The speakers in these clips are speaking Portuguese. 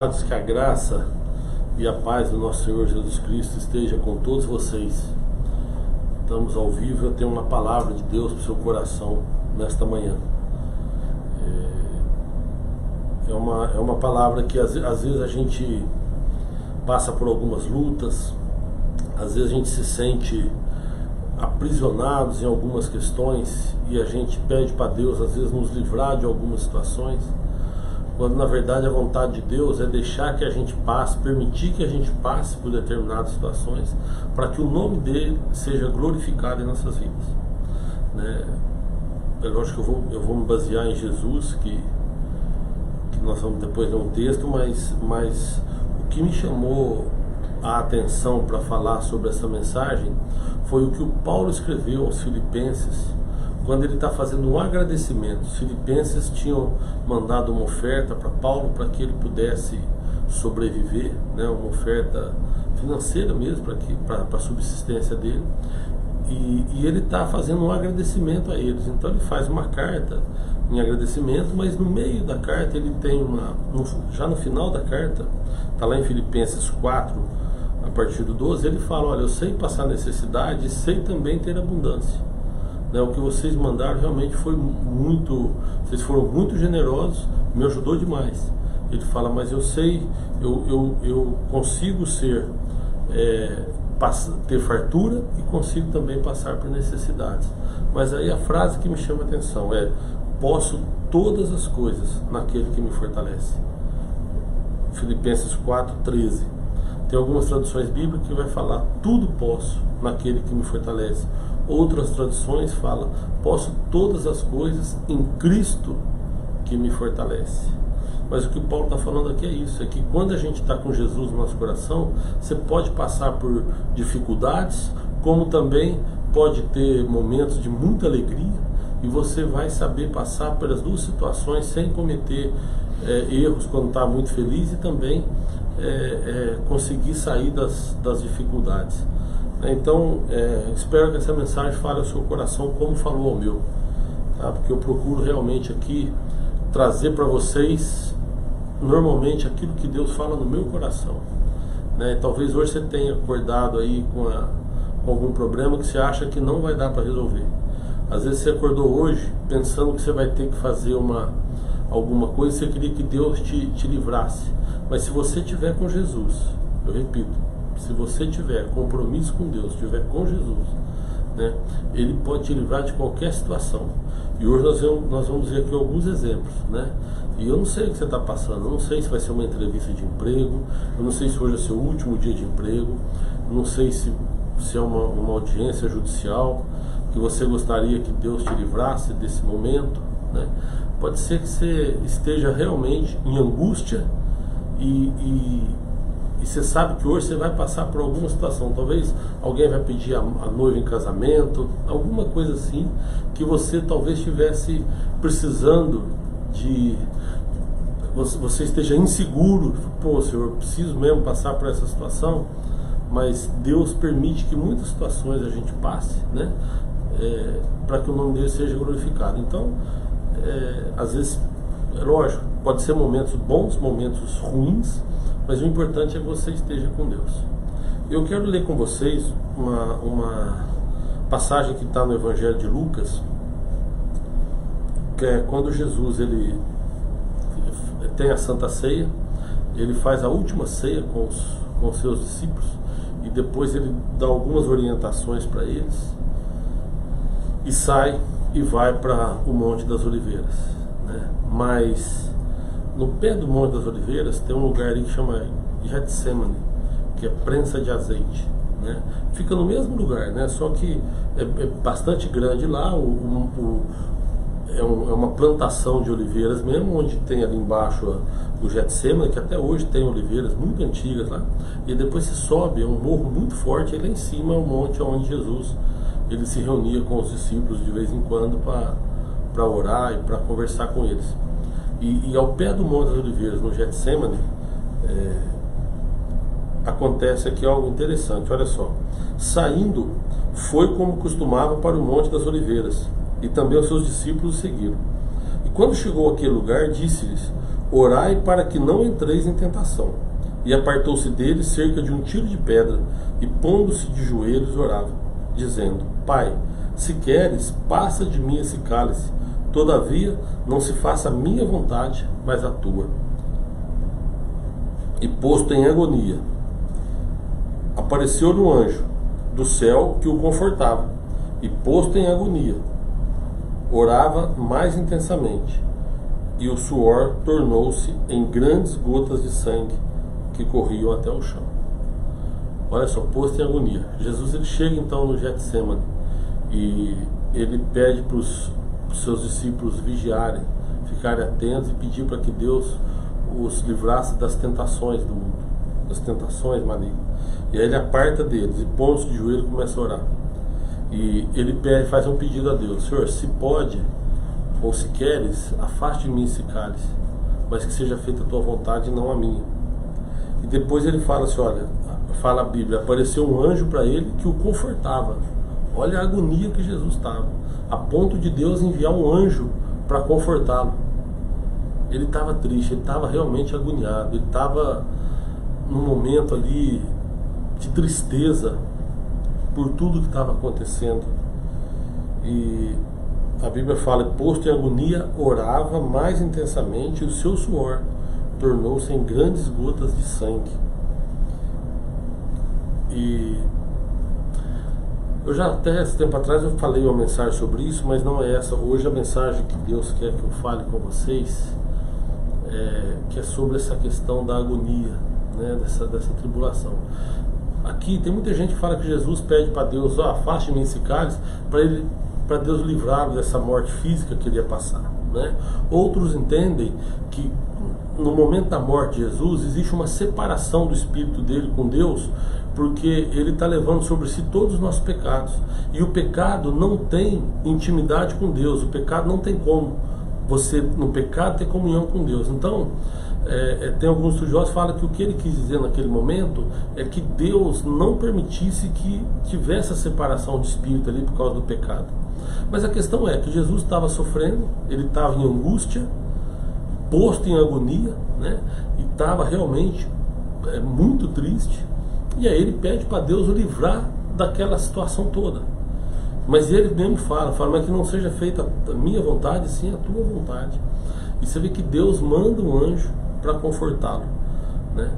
Que a graça e a paz do nosso Senhor Jesus Cristo esteja com todos vocês. Estamos ao vivo. Eu tenho uma palavra de Deus para o seu coração nesta manhã. É uma palavra que às vezes a gente passa por algumas lutas, às vezes a gente se sente aprisionados em algumas questões e a gente pede para Deus às vezes nos livrar de algumas situações, quando na verdade a vontade de Deus é deixar que a gente passe, permitir que a gente passe por determinadas situações, para que o nome dele seja glorificado em nossas vidas, né? É lógico que eu vou me basear em Jesus, que nós vamos depois ler um texto, mas o que me chamou a atenção para falar sobre essa mensagem foi o que o Paulo escreveu aos Filipenses, quando ele está fazendo um agradecimento. Os filipenses tinham mandado uma oferta para Paulo para que ele pudesse sobreviver, né? Uma oferta financeira mesmo para a subsistência dele, e ele está fazendo um agradecimento a eles. Então ele faz uma carta em agradecimento, mas no meio da carta ele tem já no final da carta, está lá em Filipenses 4, a partir do 12, ele fala: olha, eu sei passar necessidade e sei também ter abundância. O que vocês mandaram realmente foi muito, vocês foram muito generosos, me ajudou demais. Ele fala: mas eu sei, eu consigo ter fartura e consigo também passar por necessidades. Mas aí a frase que me chama a atenção é: posso todas as coisas naquele que me fortalece. Filipenses 4:13. Tem algumas traduções bíblicas que vai falar: tudo posso naquele que me fortalece. Outras traduções falam: posso todas as coisas em Cristo que me fortalece. Mas o que o Paulo está falando aqui é isso, é que quando a gente está com Jesus no nosso coração, você pode passar por dificuldades, como também pode ter momentos de muita alegria, e você vai saber passar pelas duas situações sem cometer erros quando está muito feliz, e também conseguir sair das dificuldades. Então, espero que essa mensagem fale ao seu coração como falou ao meu, tá? Porque eu procuro realmente aqui trazer para vocês normalmente aquilo que Deus fala no meu coração, né? Talvez hoje você tenha acordado aí com algum problema que você acha que não vai dar para resolver. Às vezes você acordou hoje pensando que você vai ter que fazer alguma coisa, você queria que Deus te livrasse. Mas se você estiver com Jesus, eu repito, se você tiver compromisso com Deus, estiver com Jesus, né, Ele pode te livrar de qualquer situação. E hoje nós vamos ver aqui alguns exemplos, né? E eu não sei o que você está passando, eu não sei se vai ser uma entrevista de emprego, eu não sei se hoje é seu último dia de emprego, eu não sei se é uma audiência judicial, que você gostaria que Deus te livrasse desse momento, né? Pode ser que você esteja realmente em angústia e você sabe que hoje você vai passar por alguma situação. Talvez alguém vai pedir a noiva em casamento, alguma coisa assim, que você talvez estivesse precisando você esteja inseguro. Pô, Senhor, eu preciso mesmo passar por essa situação. Mas Deus permite que muitas situações a gente passe, né? Para que o nome dele seja glorificado. Então, às vezes, é lógico, pode ser momentos bons, momentos ruins, mas o importante é que você esteja com Deus. Eu quero ler com vocês uma passagem que está no Evangelho de Lucas, que é quando Jesus ele tem a Santa Ceia, ele faz a última ceia com os seus discípulos, e depois ele dá algumas orientações para eles, e sai e vai para o Monte das Oliveiras, né? Mas no pé do Monte das Oliveiras tem um lugar ali que chama Getsemane, que é prensa de azeite, né? Fica no mesmo lugar, né? Só que é bastante grande lá. É uma plantação de oliveiras mesmo, onde tem ali embaixo o Getsemane, que até hoje tem oliveiras muito antigas lá. E depois se sobe, é um morro muito forte, e lá em cima é o monte onde Jesus ele se reunia com os discípulos de vez em quando para orar e para conversar com eles. E ao pé do Monte das Oliveiras, no Getsemane, acontece aqui algo interessante. Olha só: saindo, foi como costumava para o Monte das Oliveiras, e também os seus discípulos o seguiram. E quando chegou àquele lugar, disse-lhes: orai para que não entreis em tentação. E apartou-se dele cerca de um tiro de pedra, e pondo-se de joelhos orava, dizendo: Pai, se queres, passa de mim esse cálice, todavia não se faça a minha vontade, mas a tua. E posto em agonia, apareceu-lhe um anjo do céu que o confortava, e posto em agonia, orava mais intensamente, e o suor tornou-se em grandes gotas de sangue que corriam até o chão. Olha só, posto em agonia. Jesus, ele chega então no Getsemane e ele pede para os seus discípulos vigiarem, ficarem atentos e pedir para que Deus os livrasse das tentações do mundo, das tentações malignas. E aí ele aparta deles e põe-se de joelho e começa a orar. E ele pede, faz um pedido a Deus: Senhor, se pode, ou se queres, afaste de mim esse cálice, mas que seja feita a tua vontade e não a minha. E depois ele fala assim, olha, fala a Bíblia, apareceu um anjo para ele que o confortava. Olha a agonia que Jesus estava, a ponto de Deus enviar um anjo para confortá-lo. Ele estava triste, ele estava realmente agoniado, ele estava num momento ali de tristeza por tudo que estava acontecendo. E a Bíblia fala, posto em agonia, orava mais intensamente, e o seu suor tornou-se em grandes gotas de sangue. E eu já até esse tempo atrás eu falei uma mensagem sobre isso, mas não é essa. Hoje a mensagem que Deus quer que eu fale com vocês que é sobre essa questão da agonia, né, dessa tribulação. Aqui tem muita gente que fala que Jesus pede para Deus, afaste-me esse cálice, para Deus livrá-lo dessa morte física que ele ia passar, né? Outros entendem que no momento da morte de Jesus existe uma separação do espírito dele com Deus, porque ele está levando sobre si todos os nossos pecados, e o pecado não tem intimidade com Deus, o pecado não tem como você no pecado ter comunhão com Deus. Então tem alguns estudiosos que falam que o que ele quis dizer naquele momento é que Deus não permitisse que tivesse a separação de espírito ali por causa do pecado. Mas a questão é que Jesus estava sofrendo, ele estava em angústia, posto em agonia, né? E estava realmente muito triste. E aí ele pede para Deus o livrar daquela situação toda. Mas ele mesmo fala, mas que não seja feita a minha vontade, sim a tua vontade. E você vê que Deus manda um anjo para confortá-lo, né?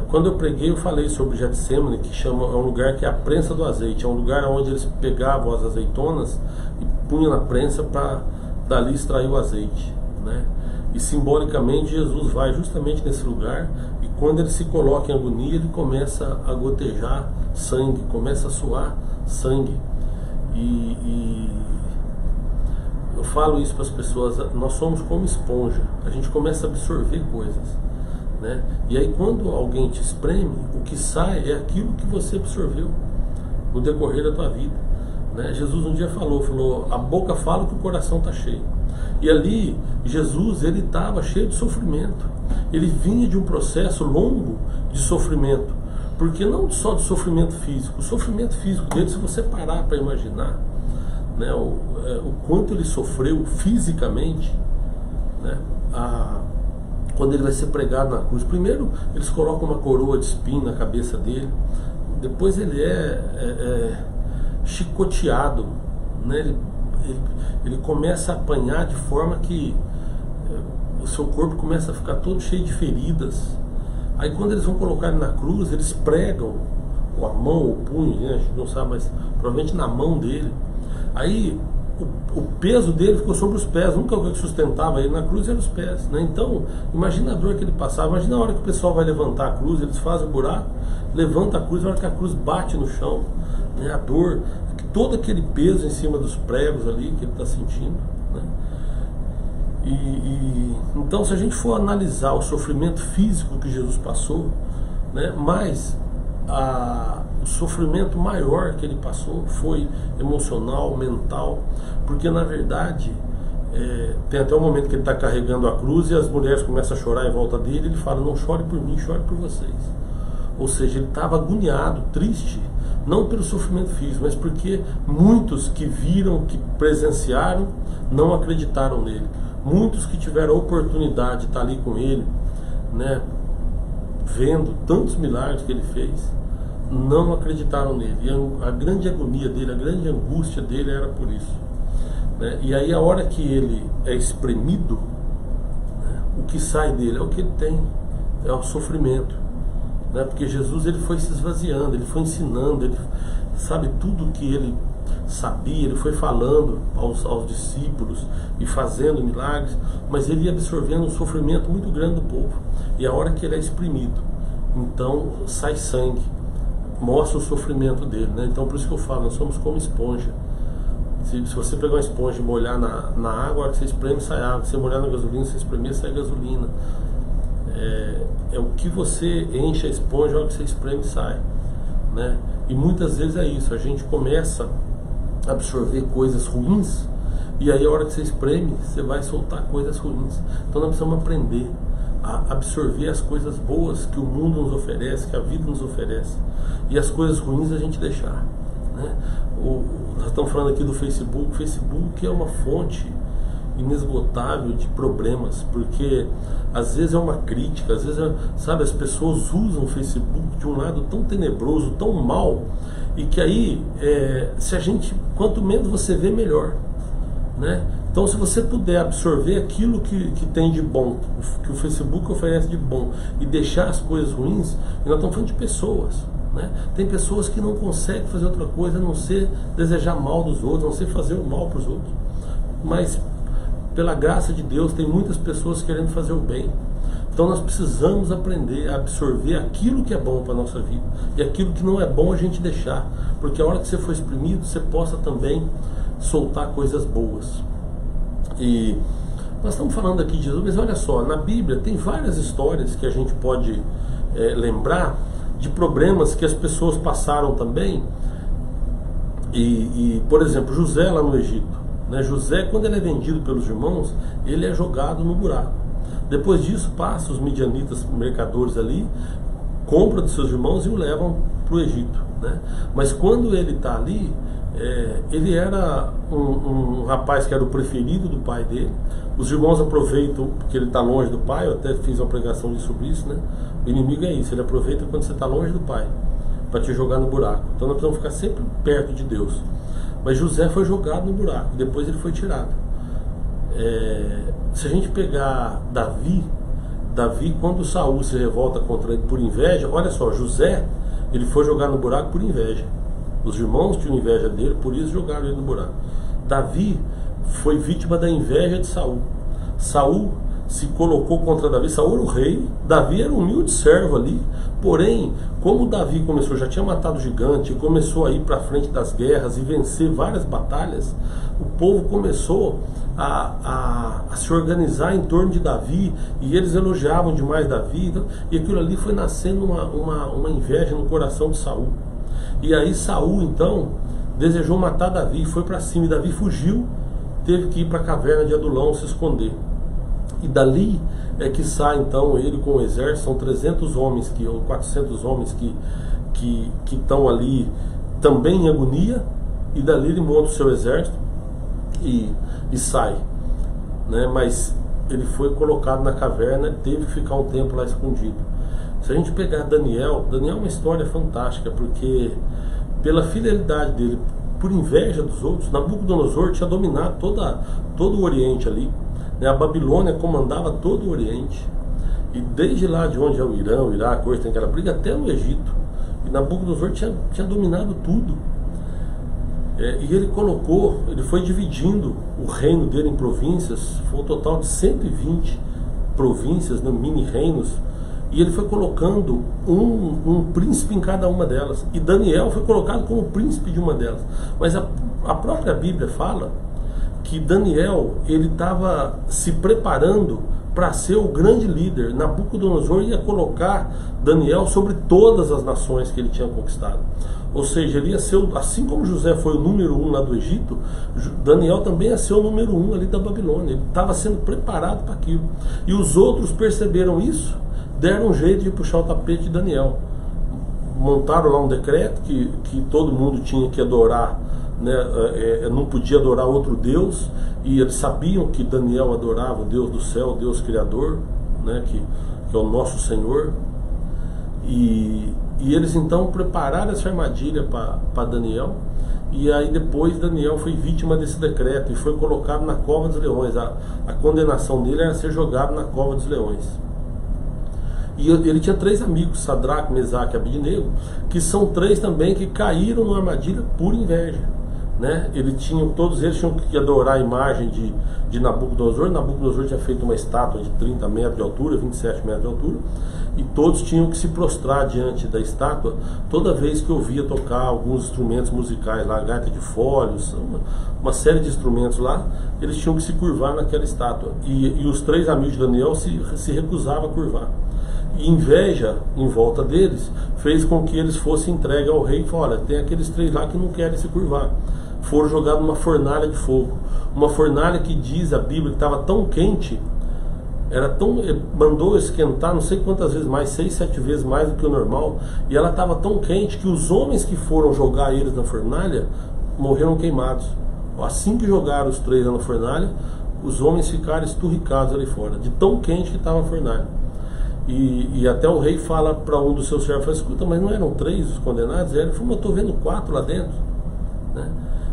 Quando eu preguei, eu falei sobre Getsemane, que é um lugar que é a prensa do azeite, é um lugar onde eles pegavam as azeitonas e punham na prensa para dali extrair o azeite, né? E simbolicamente Jesus vai justamente nesse lugar, e quando ele se coloca em agonia, ele começa a gotejar sangue, começa a suar sangue. E eu falo isso para as pessoas, nós somos como esponja, a gente começa a absorver coisas, né? E aí quando alguém te espreme, o que sai é aquilo que você absorveu no decorrer da tua vida, né? Jesus um dia falou, a boca fala que o coração está cheio. E ali Jesus, ele estava cheio de sofrimento, ele vinha de um processo longo de sofrimento, porque não só de sofrimento físico, o sofrimento físico dele, se você parar para imaginar, né, o quanto ele sofreu fisicamente, né, quando ele vai ser pregado na cruz. Primeiro eles colocam uma coroa de espinho na cabeça dele, depois ele é chicoteado, né, ele começa a apanhar de forma que o seu corpo começa a ficar todo cheio de feridas. Aí quando eles vão colocar ele na cruz, eles pregam com a mão ou o punho, né, a gente não sabe, mas provavelmente na mão dele. Aí o peso dele ficou sobre os pés, nunca o que sustentava ele na cruz eram os pés, né? Então imagina a dor que ele passava, imagina a hora que o pessoal vai levantar a cruz, eles fazem o buraco, levanta a cruz, a hora que a cruz bate no chão, né? A dor, todo aquele peso em cima dos pregos ali que ele está sentindo, né? Então, se a gente for analisar o sofrimento físico que Jesus passou, né, mas o sofrimento maior que ele passou foi emocional, mental, porque na verdade tem até o momento que ele está carregando a cruz e as mulheres começam a chorar em volta dele, ele fala, não chore por mim, chore por vocês. Ou seja, ele estava agoniado, triste, não pelo sofrimento físico, mas porque muitos que viram, que presenciaram, não acreditaram nele. Muitos que tiveram a oportunidade de estar ali com ele, né, vendo tantos milagres que ele fez, não acreditaram nele. E a grande agonia dele, a grande angústia dele era por isso, né? E aí a hora que ele é espremido, né, o que sai dele é o que ele tem, é o sofrimento, né? Porque Jesus, ele foi se esvaziando, ele foi ensinando, ele sabe tudo que ele sabia, ele foi falando aos discípulos e fazendo milagres, mas ele ia absorvendo um sofrimento muito grande do povo. E a hora que ele é exprimido, então sai sangue, mostra o sofrimento dele, né? Então por isso que eu falo, nós somos como esponja. Se você pegar uma esponja e molhar na água, a hora que você espreme, sai água. Se você molhar na gasolina, você espremer, sai gasolina. É o que você enche a esponja, a hora que você espreme, sai, né? E muitas vezes é isso, a gente começa a absorver coisas ruins, e aí a hora que você espreme, você vai soltar coisas ruins. Então nós precisamos aprender a absorver as coisas boas que o mundo nos oferece, que a vida nos oferece, e as coisas ruins a gente deixar, né? Nós estamos falando aqui do Facebook. O Facebook é uma fonte inesgotável de problemas, porque às vezes é uma crítica, às vezes sabe, as pessoas usam o Facebook de um lado tão tenebroso, tão mal, e que aí se a gente, quanto menos você vê, melhor, né? Então se você puder absorver aquilo que tem de bom, que o Facebook oferece de bom, e deixar as coisas ruins, e nós estamos falando de pessoas, né? Tem pessoas que não conseguem fazer outra coisa a não ser desejar mal dos outros, a não ser fazer o mal para os outros, mas pela graça de Deus tem muitas pessoas querendo fazer o bem. Então nós precisamos aprender a absorver aquilo que é bom para a nossa vida, e aquilo que não é bom a gente deixar, porque a hora que você for exprimido, você possa também soltar coisas boas. E nós estamos falando aqui de Jesus, mas olha só, na Bíblia tem várias histórias que a gente pode lembrar de problemas que as pessoas passaram também. E por exemplo, José lá no Egito, né? José, quando ele é vendido pelos irmãos, ele é jogado no buraco. Depois disso, passa os midianitas, mercadores ali, compram dos seus irmãos e o levam para o Egito, né? Mas quando ele está ali, ele era um rapaz que era o preferido do pai dele. Os irmãos aproveitam porque ele está longe do pai. Eu até fiz uma pregação sobre isso, né? O inimigo é isso, ele aproveita quando você está longe do pai para te jogar no buraco. Então nós precisamos ficar sempre perto de Deus. Mas José foi jogado no buraco, depois ele foi tirado. Se a gente pegar Davi, quando Saul se revolta contra ele por inveja, olha só, José, ele foi jogado no buraco por inveja. Os irmãos tinham inveja dele, por isso jogaram ele no buraco. Davi foi vítima da inveja de Saul. Saul se colocou contra Davi. Saul era o rei, Davi era um humilde servo ali. Porém, como Davi começou, já tinha matado o gigante, começou a ir para frente das guerras e vencer várias batalhas, o povo começou a se organizar em torno de Davi, e eles elogiavam demais Davi, e aquilo ali foi nascendo uma inveja no coração de Saul. E aí Saul então desejou matar Davi, foi para cima, e Davi fugiu, teve que ir para a caverna de Adulão se esconder. E dali é que sai então ele com o exército, são 300 homens, ou 400 homens que estão ali também em agonia, e dali ele monta o seu exército e sai, né? Mas ele foi colocado na caverna, teve que ficar um tempo lá escondido. Se a gente pegar Daniel é uma história fantástica, porque pela fidelidade dele, por inveja dos outros, Nabucodonosor tinha dominado todo o Oriente ali, né? A Babilônia comandava todo o Oriente, e desde lá de onde é o Irã, o Iraque, hoje tem aquela briga, até no Egito, e Nabucodonosor tinha dominado tudo. E ele foi dividindo o reino dele em províncias, foi um total de 120 províncias, né, mini-reinos, e ele foi colocando um príncipe em cada uma delas, e Daniel foi colocado como príncipe de uma delas. Mas a própria Bíblia fala que Daniel, ele estava se preparando para ser o grande líder. Nabucodonosor ia colocar Daniel sobre todas as nações que ele tinha conquistado. Ou seja, ele ia ser, assim como José foi o número 1 lá do Egito, Daniel também ia ser o número 1 ali da Babilônia. Ele estava sendo preparado para aquilo. E os outros perceberam isso, deram um jeito de puxar o tapete de Daniel. Montaram lá um decreto que todo mundo tinha que adorar né, não podia adorar outro Deus, e eles sabiam que Daniel adorava o Deus do céu, o Deus Criador, né, que é o nosso Senhor, e eles então prepararam essa armadilha para Daniel, e aí depois Daniel foi vítima desse decreto e foi colocado na cova dos leões. A condenação dele era ser jogado na cova dos leões. E ele tinha 3 amigos, Sadraque, Mesaque e Abednego, que são 3 também que caíram numa armadilha por inveja, né? Todos eles tinham que adorar a imagem de Nabucodonosor. Nabucodonosor tinha feito uma estátua de 30 metros de altura, 27 metros de altura, e todos tinham que se prostrar diante da estátua toda vez que ouvia tocar alguns instrumentos musicais lá, gaita de folhos, uma série de instrumentos lá. Eles tinham que se curvar naquela estátua, e os 3 amigos de Daniel se recusavam a curvar. E inveja em volta deles fez com que eles fossem entregues ao rei e falaram: olha, tem aqueles 3 lá que não querem se curvar. Foram jogados numa fornalha de fogo, uma fornalha que diz a Bíblia que estava tão quente, mandou esquentar não sei quantas vezes mais, 6, 7 vezes mais do que o normal, e ela estava tão quente que os homens que foram jogar eles na fornalha morreram queimados. Assim que jogaram os 3 na fornalha, os homens ficaram esturricados ali fora, de tão quente que estava a fornalha. E até o rei fala para um dos seus servos, fala: escuta, mas não eram 3 os condenados? Ele falou: eu estou vendo 4 lá dentro, né?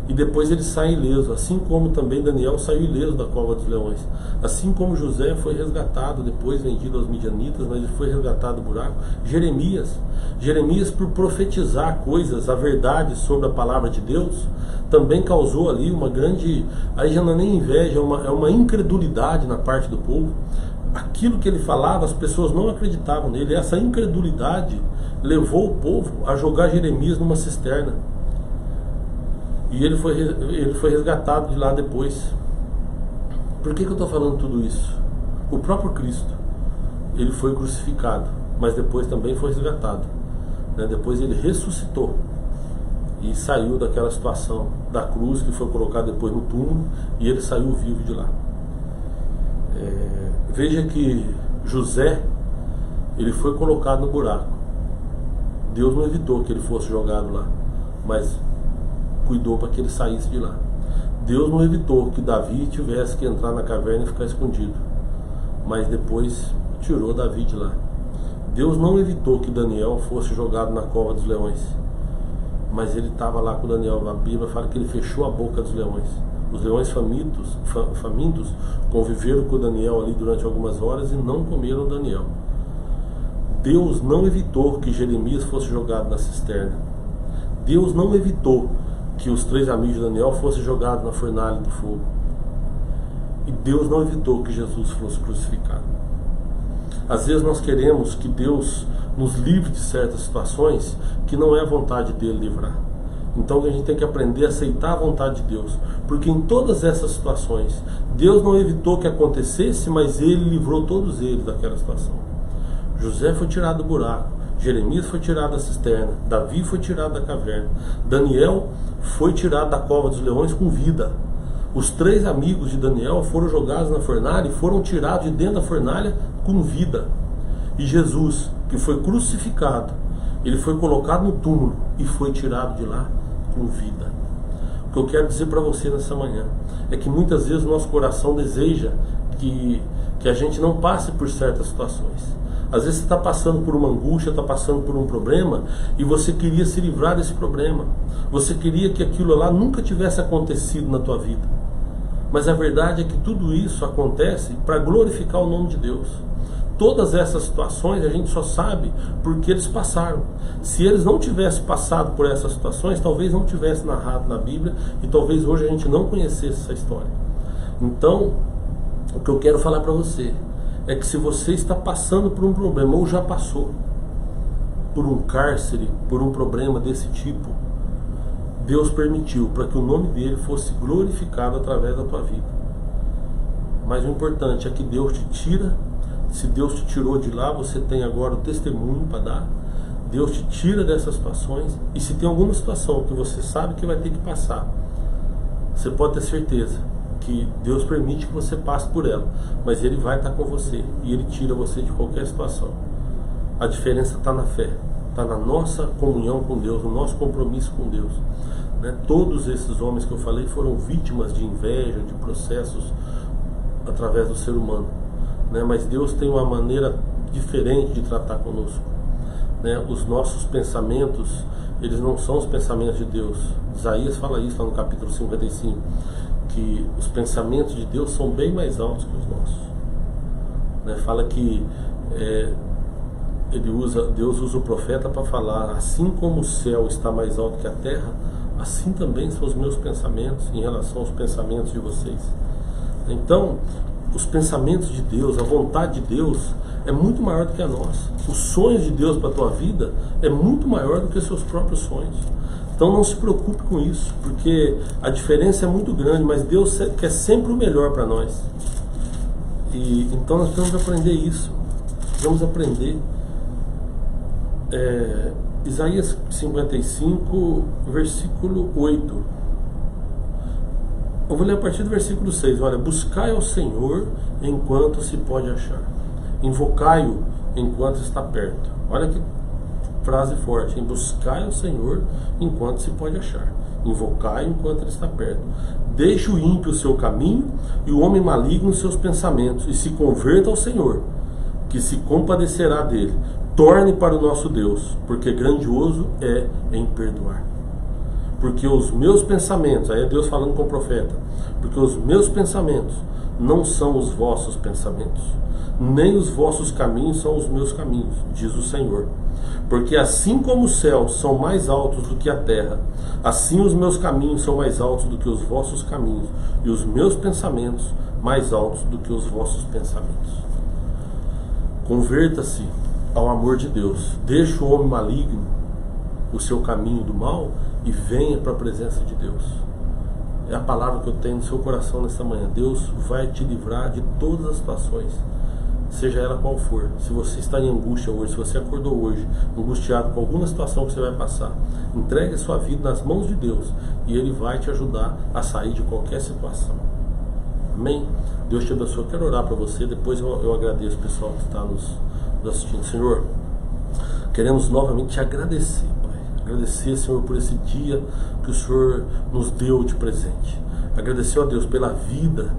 E depois eles saem ilesos, assim como também Daniel saiu ileso da cova dos leões. Assim como José foi resgatado, depois vendido aos midianitas, mas ele foi resgatado do buraco. Jeremias, por profetizar coisas, a verdade sobre a palavra de Deus, também causou ali uma grande, aí já não é nem inveja, é uma incredulidade na parte do povo. Aquilo que ele falava, as pessoas não acreditavam nele. Essa incredulidade levou o povo a jogar Jeremias numa cisterna. E ele foi resgatado de lá depois. Por que eu estou falando tudo isso? O próprio Cristo, ele foi crucificado, mas depois também foi resgatado, né? Depois ele ressuscitou e saiu daquela situação da cruz, que foi colocado depois no túmulo, e ele saiu vivo de lá. Veja que José, ele foi colocado no buraco. Deus não evitou que ele fosse jogado lá, mas cuidou para que ele saísse de lá. Deus não evitou que Davi tivesse que entrar na caverna e ficar escondido, mas depois tirou Davi de lá. Deus não evitou que Daniel fosse jogado na cova dos leões, mas ele estava lá com Daniel. A Bíblia fala que ele fechou a boca dos leões. Os leões famintos conviveram com Daniel ali durante algumas horas e não comeram Daniel. Deus não evitou que Jeremias fosse jogado na cisterna. Deus não evitou que os 3 amigos de Daniel fossem jogados na fornalha do fogo. E Deus não evitou que Jesus fosse crucificado. Às vezes nós queremos que Deus nos livre de certas situações que não é a vontade dele livrar. Então a gente tem que aprender a aceitar a vontade de Deus, porque em todas essas situações Deus não evitou que acontecesse, mas ele livrou todos eles daquela situação. José foi tirado do buraco, Jeremias foi tirado da cisterna, Davi foi tirado da caverna, Daniel foi tirado da cova dos leões com vida. Os 3 amigos de Daniel foram jogados na fornalha e foram tirados de dentro da fornalha com vida. E Jesus, que foi crucificado, ele foi colocado no túmulo e foi tirado de lá com vida. O que eu quero dizer para você nessa manhã é que muitas vezes o nosso coração deseja que a gente não passe por certas situações. Às vezes você está passando por uma angústia, está passando por um problema, e você queria se livrar desse problema. Você queria que aquilo lá nunca tivesse acontecido na tua vida. Mas a verdade é que tudo isso acontece para glorificar o nome de Deus. Todas essas situações a gente só sabe porque eles passaram. Se eles não tivessem passado por essas situações, talvez não tivesse narrado na Bíblia, e talvez hoje a gente não conhecesse essa história. Então, o que eu quero falar para você é que se você está passando por um problema, ou já passou por um cárcere, por um problema desse tipo, Deus permitiu para que o nome dele fosse glorificado através da tua vida. Mas o importante é que Deus te tira. Se Deus te tirou de lá, você tem agora o testemunho para dar. Deus te tira dessas situações, e se tem alguma situação que você sabe que vai ter que passar, você pode ter certeza que Deus permite que você passe por ela, mas Ele vai estar com você, e Ele tira você de qualquer situação. A diferença está na fé. está na nossa comunhão com Deus, no nosso compromisso com Deus. Né? Todos esses homens que eu falei foram vítimas de inveja, de processos através do ser humano. Né? Mas Deus tem uma maneira diferente de tratar conosco. Né? Os nossos pensamentos, eles não são os pensamentos de Deus. Isaías fala isso lá no capítulo 55, que os pensamentos de Deus são bem mais altos que os nossos. Né? Fala que Deus usa o profeta para falar: assim como o céu está mais alto que a terra, assim também são os meus pensamentos em relação aos pensamentos de vocês. Então, os pensamentos de Deus, a vontade de Deus é muito maior do que a nossa. Os sonhos de Deus para a tua vida é muito maior do que os seus próprios sonhos. Então não se preocupe com isso, porque a diferença é muito grande, mas Deus quer sempre o melhor para nós. E então nós precisamos aprender isso. Precisamos aprender. Isaías 55, versículo 8. Eu vou ler a partir do versículo 6. Olha: buscai ao Senhor enquanto se pode achar, invocai-o enquanto está perto. Olha que frase forte, hein? Buscai ao Senhor enquanto se pode achar, invocai-o enquanto ele está perto. Deixe o ímpio o seu caminho e o homem maligno os seus pensamentos, e se converta ao Senhor, que se compadecerá dele. Torne para o nosso Deus, porque grandioso é em perdoar. Porque os meus pensamentos, aí é Deus falando com o profeta, porque os meus pensamentos não são os vossos pensamentos, nem os vossos caminhos são os meus caminhos, diz o Senhor. Porque assim como os céus são mais altos do que a terra, assim os meus caminhos são mais altos do que os vossos caminhos, e os meus pensamentos mais altos do que os vossos pensamentos. Converta-se ao amor de Deus, deixa o homem maligno o seu caminho do mal e venha para a presença de Deus. É a palavra que eu tenho no seu coração nesta manhã. Deus vai te livrar de todas as situações, seja ela qual for. Se você está em angústia hoje, se você acordou hoje angustiado com alguma situação que você vai passar, entregue a sua vida nas mãos de Deus e Ele vai te ajudar a sair de qualquer situação. Amém? Deus te abençoe. Eu quero orar para você, depois eu agradeço o pessoal que está nos assistindo. Senhor, queremos novamente te agradecer, Pai. Agradecer, Senhor, por esse dia que o Senhor nos deu de presente. Agradecer, ó Deus, pela vida,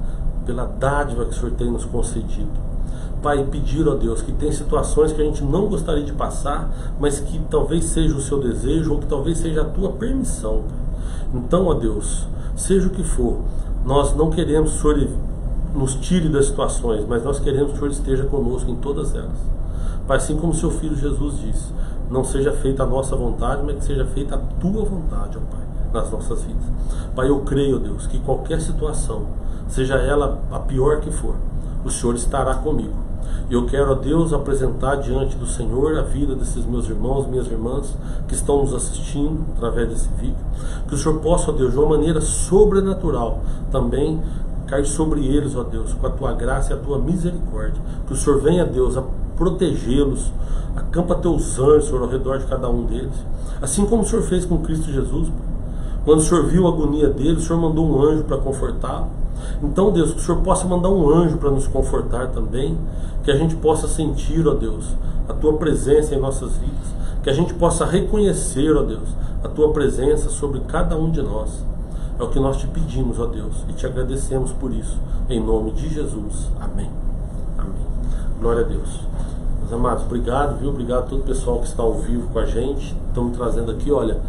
pela dádiva que o Senhor tem nos concedido. Pai, e pedir, ó Deus, que tem situações que a gente não gostaria de passar, mas que talvez seja o seu desejo ou que talvez seja a tua permissão. Então, ó Deus, seja o que for, nós não queremos que o Senhor nos tire das situações, mas nós queremos que o Senhor esteja conosco em todas elas. Pai, assim como o seu Filho Jesus disse, não seja feita a nossa vontade, mas que seja feita a tua vontade, ó Pai, nas nossas vidas. Pai, eu creio, ó Deus, que qualquer situação, seja ela a pior que for, o Senhor estará comigo. E eu quero, ó Deus, apresentar diante do Senhor a vida desses meus irmãos, minhas irmãs, que estão nos assistindo através desse vídeo. Que o Senhor possa, ó Deus, de uma maneira sobrenatural, também cair sobre eles, ó Deus, com a tua graça e a tua misericórdia. Que o Senhor venha, Deus, a protegê-los, acampa teus anjos, Senhor, ao redor de cada um deles, assim como o Senhor fez com Cristo Jesus. Quando o Senhor viu a agonia dele, o Senhor mandou um anjo para confortá-lo. Então, Deus, que o Senhor possa mandar um anjo para nos confortar também, que a gente possa sentir, ó Deus, a tua presença em nossas vidas, que a gente possa reconhecer, ó Deus, a tua presença sobre cada um de nós. É o que nós te pedimos, ó Deus, e te agradecemos por isso, em nome de Jesus. Amém. Amém. Glória a Deus. Meus amados, obrigado, viu? Obrigado a todo o pessoal que está ao vivo com a gente. Estamos trazendo aqui, olha,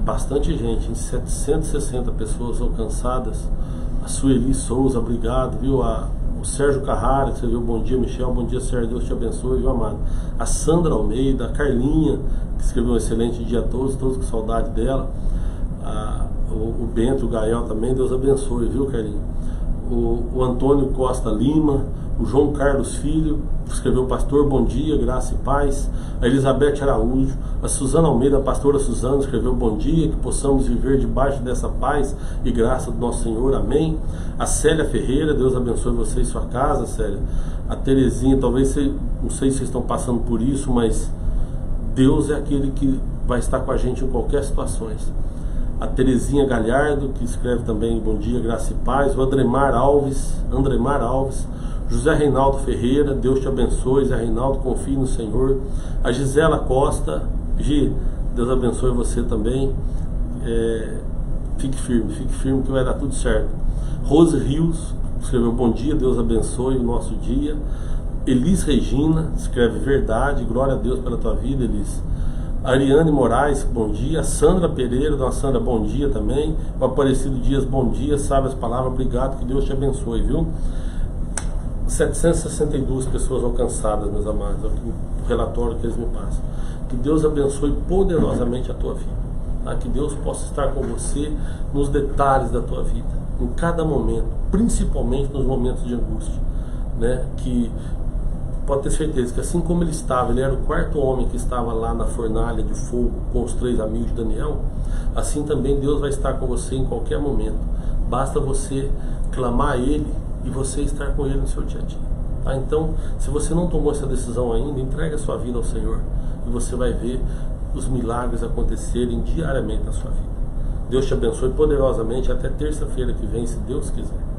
bastante gente, em 760 pessoas alcançadas. A Sueli Souza, obrigado, viu? O Sérgio Carrara, que você viu, bom dia, Michel, bom dia, Sérgio, Deus te abençoe, viu, amado? A Sandra Almeida, a Carlinha, que escreveu um excelente dia a todos com saudade dela. O Bento, o Gael também, Deus abençoe, viu, Carlinha? O Antônio Costa Lima, o João Carlos Filho, que escreveu pastor, bom dia, graça e paz. A Elizabeth Araújo, a Suzana Almeida, a pastora Suzana, escreveu bom dia, que possamos viver debaixo dessa paz e graça do nosso Senhor, amém. A Célia Ferreira, Deus abençoe você e sua casa, Célia. A Terezinha, talvez, não sei se vocês estão passando por isso, mas Deus é aquele que vai estar com a gente em qualquer situação. A Terezinha Galhardo, que escreve também bom dia, graça e paz. O Andremar Alves, José Reinaldo Ferreira, Deus te abençoe. Zé Reinaldo, confie no Senhor. A Gisela Costa, Gi, Deus abençoe você também. Fique firme que vai dar tudo certo. Rose Rios escreveu bom dia, Deus abençoe o nosso dia. Elis Regina escreve verdade, glória a Deus pela tua vida, Elis. Ariane Moraes, bom dia. Sandra Pereira, dona Sandra, bom dia também. O Aparecido Dias, bom dia, sabe as palavras, obrigado, que Deus te abençoe, viu? 762 pessoas alcançadas, meus amados, o relatório que eles me passam. Que Deus abençoe poderosamente a tua vida, tá? Que Deus possa estar com você nos detalhes da tua vida, em cada momento, principalmente nos momentos de angústia, né? Que pode ter certeza que assim como ele era o quarto homem que estava lá na fornalha de fogo com os 3 amigos de Daniel, assim também Deus vai estar com você em qualquer momento. Basta você clamar a Ele e você estar com Ele no seu dia a dia, tá? Então, se você não tomou essa decisão ainda, entregue a sua vida ao Senhor e você vai ver os milagres acontecerem diariamente na sua vida. Deus te abençoe poderosamente até terça-feira que vem, se Deus quiser.